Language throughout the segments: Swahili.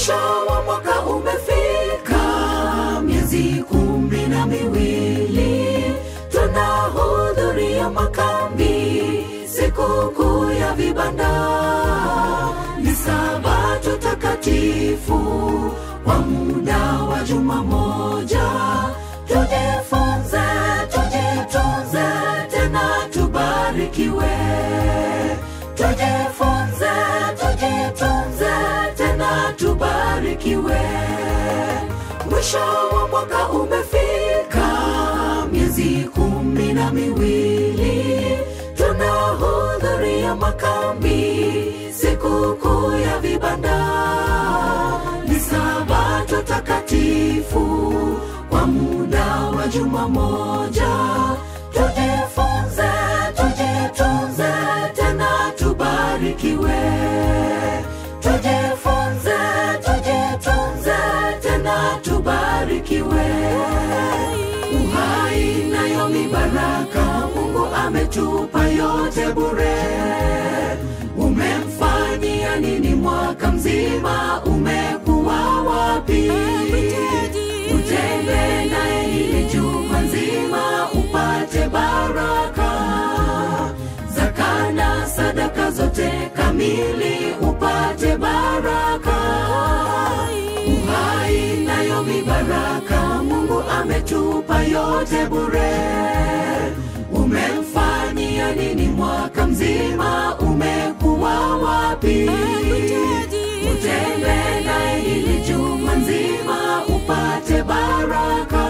Mwisho wa mwaka umefika, miezi 12 tunahudhuria makambi, sikukuu ya vibanda. Ni Sabato takatifu kwa muda wa juma moja. Tujifunze, tujitunze, tena tubarikiwe. Tujifunze, tujitunze, tena tubarikiwe. Mwisho wa mwaka umefika, miezi 12 tunahudhuria makambi, sikukuu ya vibanda. Ni Sabato takatifu kwa muda wa juma moja. Tujifunze, tujitunze, tena tubarikiwe. Tujifunze, tujitunze, tena tubarikiwe. Uhai nayo mibaraka, Mungu ametupa yote bure. Umemfanyia nini mwaka mzima? Umekuwa wapi? Utende naye hili juma nzima upate baraka. Zaka na sadaka zote kamili upate baraka. Uhai nayo mibaraka, Mungu ametupa yote bure. Umemfanyia nini mwaka mzima? Umekuwa wapi? Utende naye hili juma nzima upate baraka.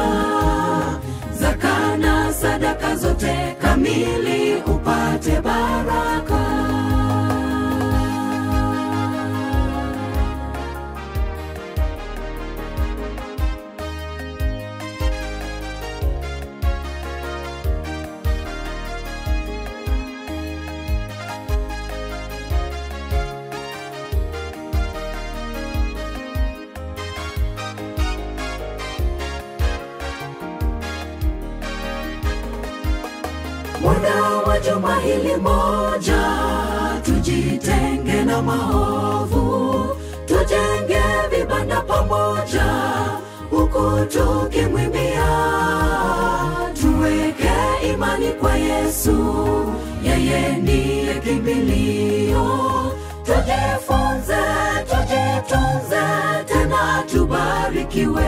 Zaka na sadaka zote kamili upate baraka. Muda wa juma hili moja, tujitenge na maovu, tujenge vibanda pamoja, huku tukimwimbia. Tuweke imani kwa Yesu, yeye ndiye kimbilio. Tujifunze, tujitunze, tena tubarikiwe.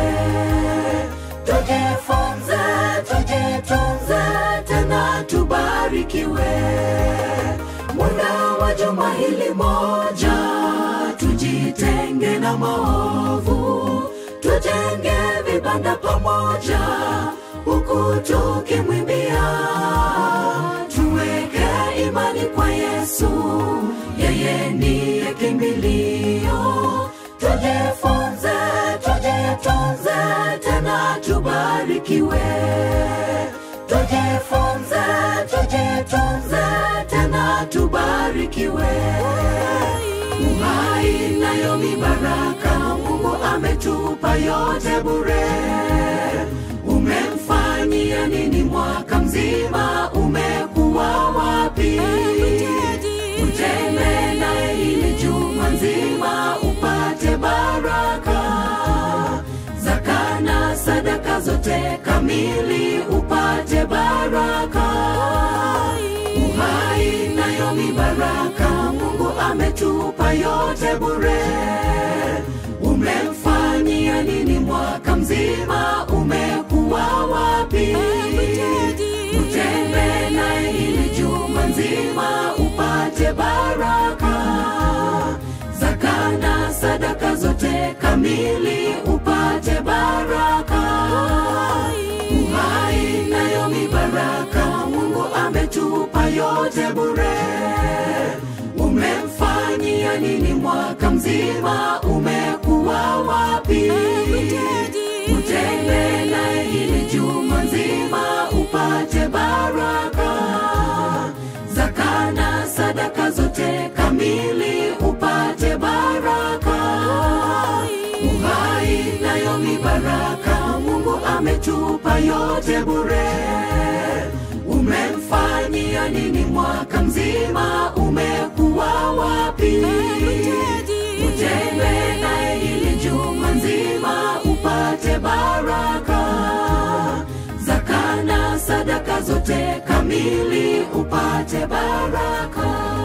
Tujifunze, tujitunze, tena tubarikiwe. Muda wa juma hili moja, tujitenge na maovu, tujenge vibanda pamoja, huku tukimwimbia. Tuweke imani kwa Yesu, yeye ndiye kimbilio. Tujifunze, tujitunze, tena tubarikiwe. Tujifunze, tujitunze, tena tubarikiwe. Uhai nayo mibaraka, Mungu ametupa yote bure. Umemfanyia nini mwaka mzima? Umekuwa wapi? Utende naye hili juma nzima upate baraka. Zaka na sadaka zote kamili upate baraka. Uhai nayo mibaraka, Mungu ametupa yote bure. Umemfanyia nini mwaka mzima? Umekuwa wapi? Utende naye hili juma nzima upate baraka. Zaka na sadaka zote kamili upate baraka. Uhai nayo mibaraka, Mungu ametupa yote bure. Umemfanyia nini mwaka mzima? Umekuwa wapi? Utende naye hili juma nzima upate baraka. Zaka na sadaka zote kamili upate baraka. Uhai nayo mibaraka, Mungu ametupa yote bure. Umemfanyia nini mwaka mzima? Umekuwa wapi? Utende naye hili zote kamili upate baraka.